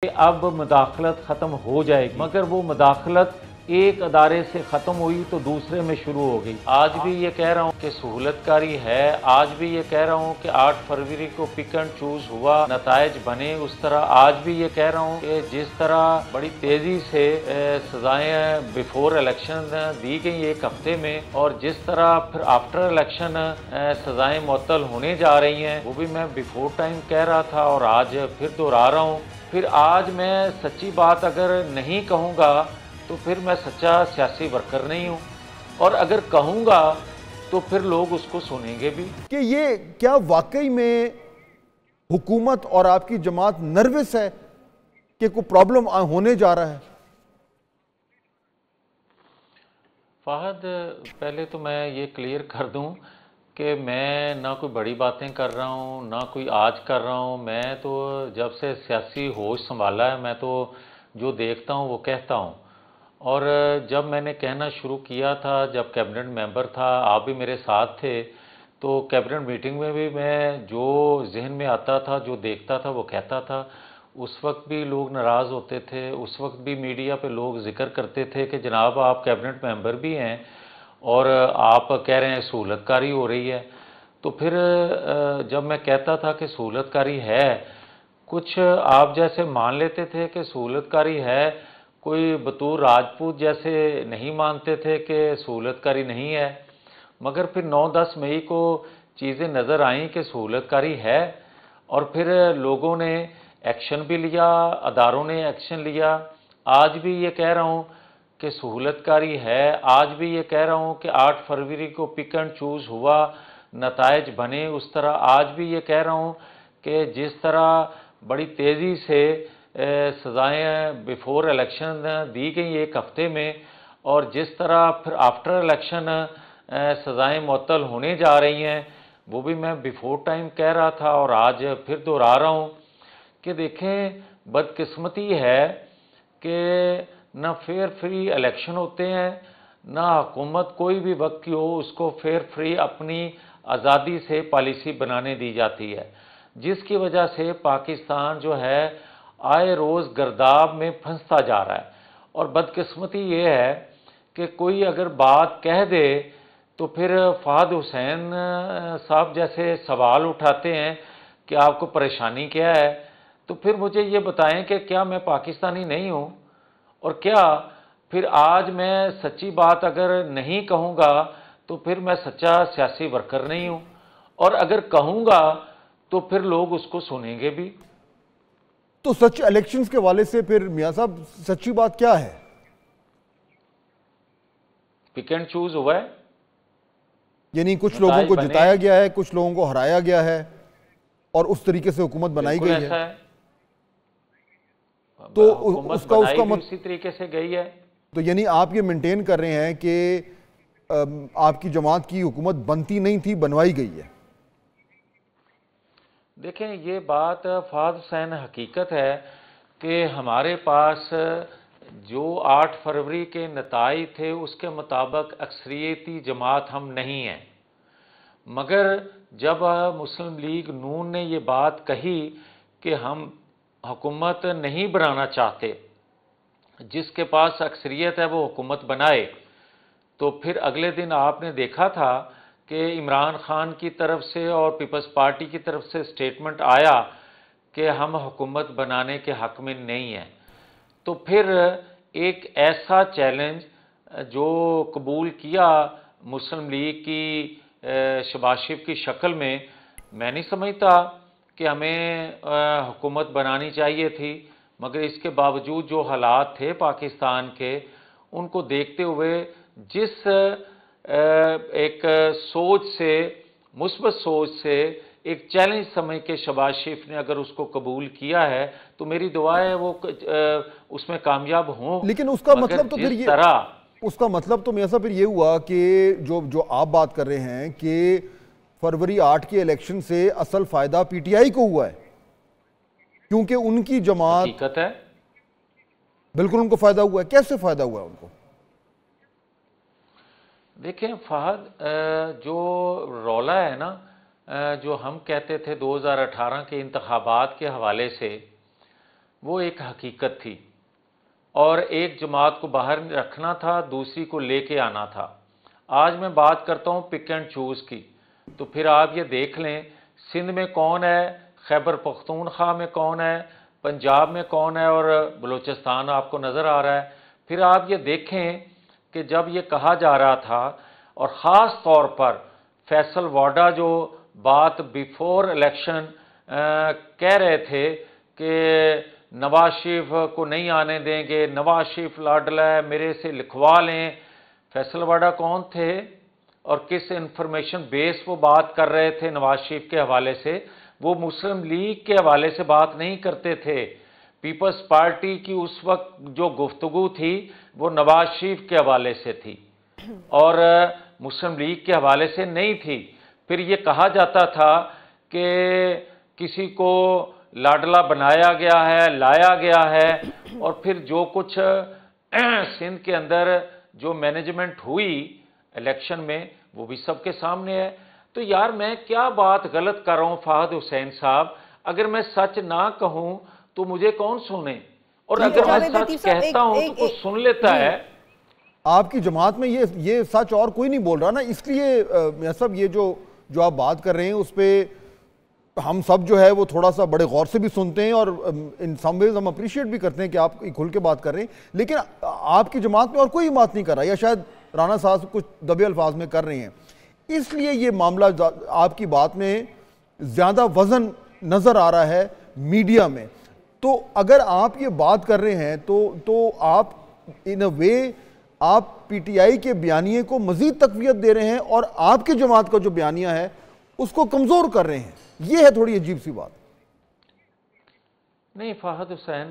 اب مداخلت ختم ہو جائے گی، مگر وہ مداخلت ایک ادارے سے ختم ہوئی تو دوسرے میں شروع ہو گئی۔ آج بھی یہ کہہ رہا ہوں کہ سہولت کاری ہے، آج بھی یہ کہہ رہا ہوں کہ 8 فروری کو پک اینڈ چوز ہوا، نتائج بنے اس طرح، آج بھی یہ کہہ رہا ہوں کہ جس طرح بڑی تیزی سے سزائیں بیفور الیکشن دی گئی ایک ہفتے میں، اور جس طرح پھر آفٹر الیکشن سزائیں معطل ہونے جا رہی ہیں، وہ بھی میں بیفور ٹائم کہہ رہا تھا اور آج پھر دوہرا رہا ہوں۔ پھر آج میں سچی بات اگر نہیں کہوں گا تو پھر میں سچا سیاسی ورکر نہیں ہوں، اور اگر کہوں گا تو پھر لوگ اس کو سنیں گے بھی۔ کہ یہ کیا واقعی میں حکومت اور آپ کی جماعت نروس ہے کہ کوئی پرابلم ہونے جا رہا ہے؟ فہد، پہلے تو میں یہ کلیئر کر دوں کہ میں نہ کوئی بڑی باتیں کر رہا ہوں، نہ کوئی آج کر رہا ہوں۔ میں تو جب سے سیاسی ہوش سنبھالا ہے، میں تو جو دیکھتا ہوں وہ کہتا ہوں، اور جب میں نے کہنا شروع کیا تھا، جب کیبنٹ ممبر تھا، آپ بھی میرے ساتھ تھے، تو کیبنٹ میٹنگ میں بھی میں جو ذہن میں آتا تھا، جو دیکھتا تھا وہ کہتا تھا۔ اس وقت بھی لوگ ناراض ہوتے تھے، اس وقت بھی میڈیا پہ لوگ ذکر کرتے تھے کہ جناب آپ کیبنٹ ممبر بھی ہیں اور آپ کہہ رہے ہیں سہولت کاری ہو رہی ہے۔ تو پھر جب میں کہتا تھا کہ سہولت کاری ہے، کچھ آپ جیسے مان لیتے تھے کہ سہولت کاری ہے، کوئی بطور راجپوت جیسے نہیں مانتے تھے کہ سہولت کاری نہیں ہے، مگر پھر 9-10 مئی کو چیزیں نظر آئیں کہ سہولت کاری ہے، اور پھر لوگوں نے ایکشن بھی لیا، اداروں نے ایکشن لیا۔ آج بھی یہ کہہ رہا ہوں کہ سہولت کاری ہے، آج بھی یہ کہہ رہا ہوں کہ 8 فروری کو پک اینڈ چوز ہوا، نتائج بنے اس طرح، آج بھی یہ کہہ رہا ہوں کہ جس طرح بڑی تیزی سے سزائیں بیفور الیکشن دی گئی ایک ہفتے میں، اور جس طرح پھر آفٹر الیکشن سزائیں معطل ہونے جا رہی ہیں، وہ بھی میں بیفور ٹائم کہہ رہا تھا اور آج پھر دوہرا رہا ہوں کہ دیکھیں بدقسمتی ہے کہ نہ فیئر فری الیکشن ہوتے ہیں، نہ حکومت کوئی بھی وقت کی ہو اس کو فیئر فری اپنی آزادی سے پالیسی بنانے دی جاتی ہے، جس کی وجہ سے پاکستان جو ہے آئے روز گرداب میں پھنستا جا رہا ہے۔ اور بدقسمتی یہ ہے کہ کوئی اگر بات کہہ دے تو پھر فہد حسین صاحب جیسے سوال اٹھاتے ہیں کہ آپ کو پریشانی کیا ہے، تو پھر مجھے یہ بتائیں کہ کیا میں پاکستانی نہیں ہوں؟ اور کیا پھر آج میں سچی بات اگر نہیں کہوں گا تو پھر میں سچا سیاسی ورکر نہیں ہوں، اور اگر کہوں گا تو پھر لوگ اس کو سنیں گے بھی۔ تو سچ الیکشنز کے والے سے پھر میاں صاحب سچی بات کیا ہے؟ پک اینڈ چوز ہوا ہے، یعنی کچھ لوگوں کو جتایا گیا ہے، کچھ لوگوں کو ہرایا گیا ہے، اور اس طریقے سے حکومت بنائی گئی ہے۔ ایسا ہے، تو حکومت بنائی بھی اسی طریقے سے گئی ہے۔ تو یعنی آپ یہ مینٹین کر رہے ہیں کہ آپ کی جماعت کی حکومت بنتی نہیں تھی، بنوائی گئی ہے؟ دیکھیں یہ بات فہد حسین حقیقت ہے کہ ہمارے پاس جو 8 فروری کے نتائج تھے اس کے مطابق اکثریتی جماعت ہم نہیں ہیں، مگر جب مسلم لیگ نون نے یہ بات کہی کہ ہم حکومت نہیں بنانا چاہتے، جس کے پاس اکثریت ہے وہ حکومت بنائے، تو پھر اگلے دن آپ نے دیکھا تھا کہ عمران خان کی طرف سے اور پیپلز پارٹی کی طرف سے سٹیٹمنٹ آیا کہ ہم حکومت بنانے کے حق میں نہیں ہیں۔ تو پھر ایک ایسا چیلنج جو قبول کیا مسلم لیگ کی شہباز شریف کی شکل میں نہیں سمجھتا کہ ہمیں حکومت بنانی چاہیے تھی، مگر اس کے باوجود جو حالات تھے پاکستان کے، ان کو دیکھتے ہوئے جس ایک سوچ سے، مثبت سوچ سے ایک چیلنج سمجھ کے شہباز شریف نے اگر اس کو قبول کیا ہے تو میری دعا ہے وہ اس میں کامیاب ہوں۔ لیکن اس کا مطلب تو پھر یہ، اس کا مطلب تو میاں صاحب پھر یہ ہوا کہ جو آپ بات کر رہے ہیں کہ فروری 8 کے الیکشن سے اصل فائدہ پی ٹی آئی کو ہوا ہے، کیونکہ ان کی جماعت، حقیقت ہے بالکل ان کو فائدہ ہوا ہے۔ کیسے فائدہ ہوا ہے ان کو؟ دیکھیں فہد، جو رولا ہے نا، جو ہم کہتے تھے 2018 کے انتخابات کے حوالے سے، وہ ایک حقیقت تھی، اور ایک جماعت کو باہر رکھنا تھا، دوسری کو لے کے آنا تھا۔ آج میں بات کرتا ہوں پک اینڈ چوز کی، تو پھر آپ یہ دیکھ لیں سندھ میں کون ہے، خیبر پختونخوا میں کون ہے، پنجاب میں کون ہے، اور بلوچستان آپ کو نظر آ رہا ہے۔ پھر آپ یہ دیکھیں کہ جب یہ کہا جا رہا تھا، اور خاص طور پر فیصل واڈا جو بات بیفور الیکشن کہہ رہے تھے کہ نواز شریف کو نہیں آنے دیں گے، نواز شریف لاڈلا ہے، میرے سے لکھوا لیں۔ فیصل واڈا کون تھے اور کس انفارمیشن بیس وہ بات کر رہے تھے نواز شریف کے حوالے سے؟ وہ مسلم لیگ کے حوالے سے بات نہیں کرتے تھے۔ پیپلز پارٹی کی اس وقت جو گفتگو تھی وہ نواز شریف کے حوالے سے تھی اور مسلم لیگ کے حوالے سے نہیں تھی۔ پھر یہ کہا جاتا تھا کہ کسی کو لاڈلا بنایا گیا ہے، لایا گیا ہے، اور پھر جو کچھ سندھ کے اندر جو مینجمنٹ ہوئی الیکشن میں وہ بھی سب کے سامنے ہے۔ تو یار میں کیا بات غلط کر رہا ہوں فہد حسین صاحب؟ اگر میں سچ نہ کہوں تو مجھے کون سنے، اور اگر میں سچ کہتا ہوں تو کوئی سن لیتا ہے۔ آپ کی جماعت میں یہ سچ اور کوئی نہیں بول رہا نا، اس لیے میاں صاحب یہ جو آپ بات کر رہے ہیں اس پہ ہم سب جو ہے وہ تھوڑا سا بڑے غور سے بھی سنتے ہیں، اور ان سم ویز ہم اپریشیٹ بھی کرتے ہیں کہ آپ کھل کے بات کر رہے ہیں، لیکن آپ کی جماعت میں اور کوئی بات نہیں کر رہا، یا شاید رانا صاحب کچھ دبے الفاظ میں کر رہے ہیں، اس لیے یہ معاملہ آپ کی بات میں زیادہ وزن نظر آ رہا ہے میڈیا میں۔ تو اگر آپ یہ بات کر رہے ہیں تو آپ ان اے وے آپ پی ٹی آئی کے بیانیے کو مزید تقویت دے رہے ہیں، اور آپ کی جماعت کا جو بیانیہ ہے اس کو کمزور کر رہے ہیں۔ یہ ہے تھوڑی عجیب سی بات۔ نہیں فہد حسین،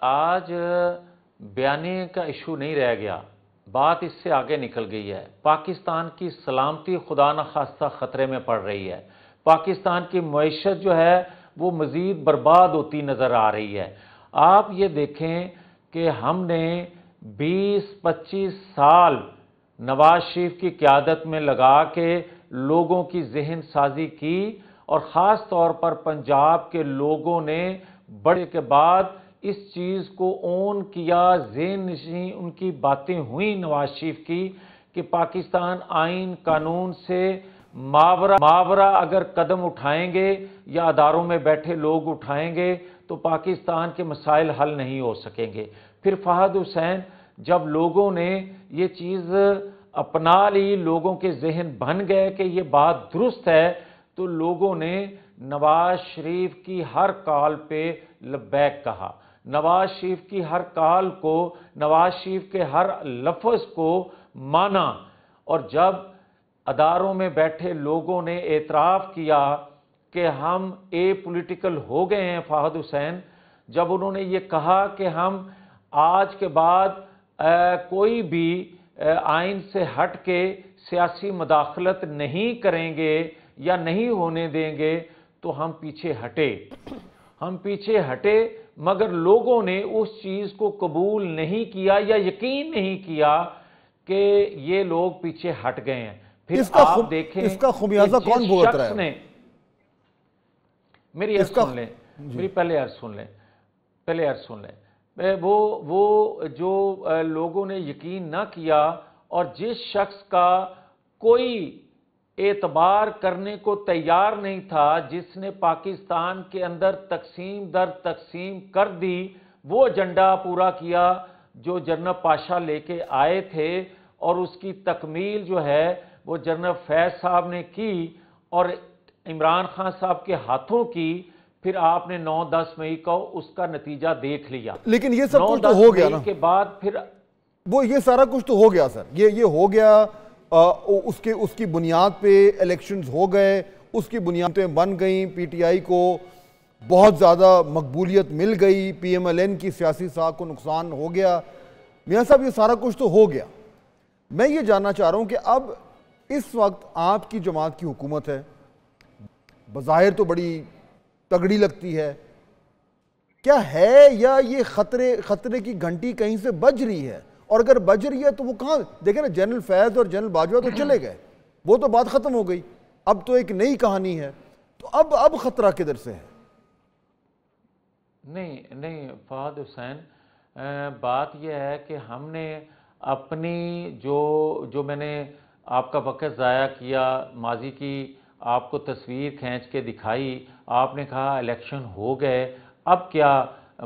آج بیانیے کا ایشو نہیں رہ گیا، بات اس سے آگے نکل گئی ہے۔ پاکستان کی سلامتی خدا نخواستہ خطرے میں پڑ رہی ہے، پاکستان کی معیشت جو ہے وہ مزید برباد ہوتی نظر آ رہی ہے۔ آپ یہ دیکھیں کہ ہم نے 20-25 سال نواز شریف کی قیادت میں لگا کے لوگوں کی ذہن سازی کی، اور خاص طور پر پنجاب کے لوگوں نے بڑے کے بعد اس چیز کو اون کیا، ذہن نشین ان کی باتیں ہوئیں نواز شریف کی کہ پاکستان آئین قانون سے ماورا اگر قدم اٹھائیں گے یا اداروں میں بیٹھے لوگ اٹھائیں گے تو پاکستان کے مسائل حل نہیں ہو سکیں گے۔ پھر فہد حسین جب لوگوں نے یہ چیز اپنا لی، لوگوں کے ذہن بن گئے کہ یہ بات درست ہے، تو لوگوں نے نواز شریف کی ہر کال پہ لبیک کہا، نواز شریف کی ہر کال کو، نواز شریف کے ہر لفظ کو مانا، اور جب اداروں میں بیٹھے لوگوں نے اعتراف کیا کہ ہم اے پولیٹیکل ہو گئے ہیں فہد حسین، جب انہوں نے یہ کہا کہ ہم آج کے بعد کوئی بھی آئین سے ہٹ کے سیاسی مداخلت نہیں کریں گے یا نہیں ہونے دیں گے، تو ہم پیچھے ہٹے، مگر لوگوں نے اس چیز کو قبول نہیں کیا یا یقین نہیں کیا کہ یہ لوگ پیچھے ہٹ گئے ہیں۔ پھر آپ دیکھیں اس کا خمیازہ کون بھگت رہا ہے؟ میری عرض سن لیں، میری پہلے عرض سن لیں، وہ جو لوگوں نے یقین نہ کیا، اور جس شخص کا کوئی اعتبار کرنے کو تیار نہیں تھا، جس نے پاکستان کے اندر تقسیم در تقسیم کر دی، وہ ایجنڈا پورا کیا جو جنرل پاشا لے کے آئے تھے، اور اس کی تکمیل جو ہے وہ جنرل فیض صاحب نے کی اور عمران خان صاحب کے ہاتھوں کی۔ پھر آپ نے 9-10 مئی کو اس کا نتیجہ دیکھ لیا، لیکن یہ سب کچھ تو ہو گیا نا، 9-10 مئی کے بعد پھر وہ یہ سارا کچھ تو ہو گیا سر، یہ ہو گیا، اس کی بنیاد پہ الیکشنز ہو گئے، اس کی بنیادیں بن گئیں، پی ٹی آئی کو بہت زیادہ مقبولیت مل گئی، پی ایم ایل این کی سیاسی ساکھ کو نقصان ہو گیا۔ میاں صاحب یہ سارا کچھ تو ہو گیا، میں یہ جاننا چاہ رہا ہوں کہ اب اس وقت آپ کی جماعت کی حکومت ہے، بظاہر تو بڑی تگڑی لگتی ہے، کیا ہے یا یہ خطرے کی گھنٹی کہیں سے بج رہی ہے؟ اور اگر بج رہی ہے تو وہ کہاں؟ دیکھیں نا، جنرل فیض اور جنرل باجوہ تو چلے گئے، وہ تو بات ختم ہو گئی، اب تو ایک نئی کہانی ہے، تو اب خطرہ کدھر سے ہے؟ نہیں نہیں فہد حسین، بات یہ ہے کہ ہم نے اپنی جو میں نے آپ کا وقت ضائع کیا، ماضی کی آپ کو تصویر کھینچ کے دکھائی، آپ نے کہا الیکشن ہو گئے، اب کیا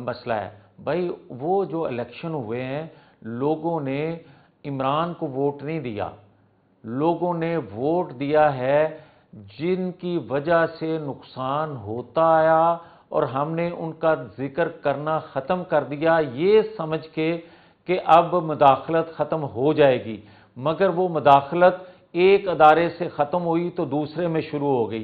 مسئلہ ہے؟ بھائی وہ جو الیکشن ہوئے ہیں، لوگوں نے عمران کو ووٹ نہیں دیا، لوگوں نے ووٹ دیا ہے جن کی وجہ سے نقصان ہوتا آیا، اور ہم نے ان کا ذکر کرنا ختم کر دیا یہ سمجھ کے کہ اب مداخلت ختم ہو جائے گی، مگر وہ مداخلت ایک ادارے سے ختم ہوئی تو دوسرے میں شروع ہو گئی۔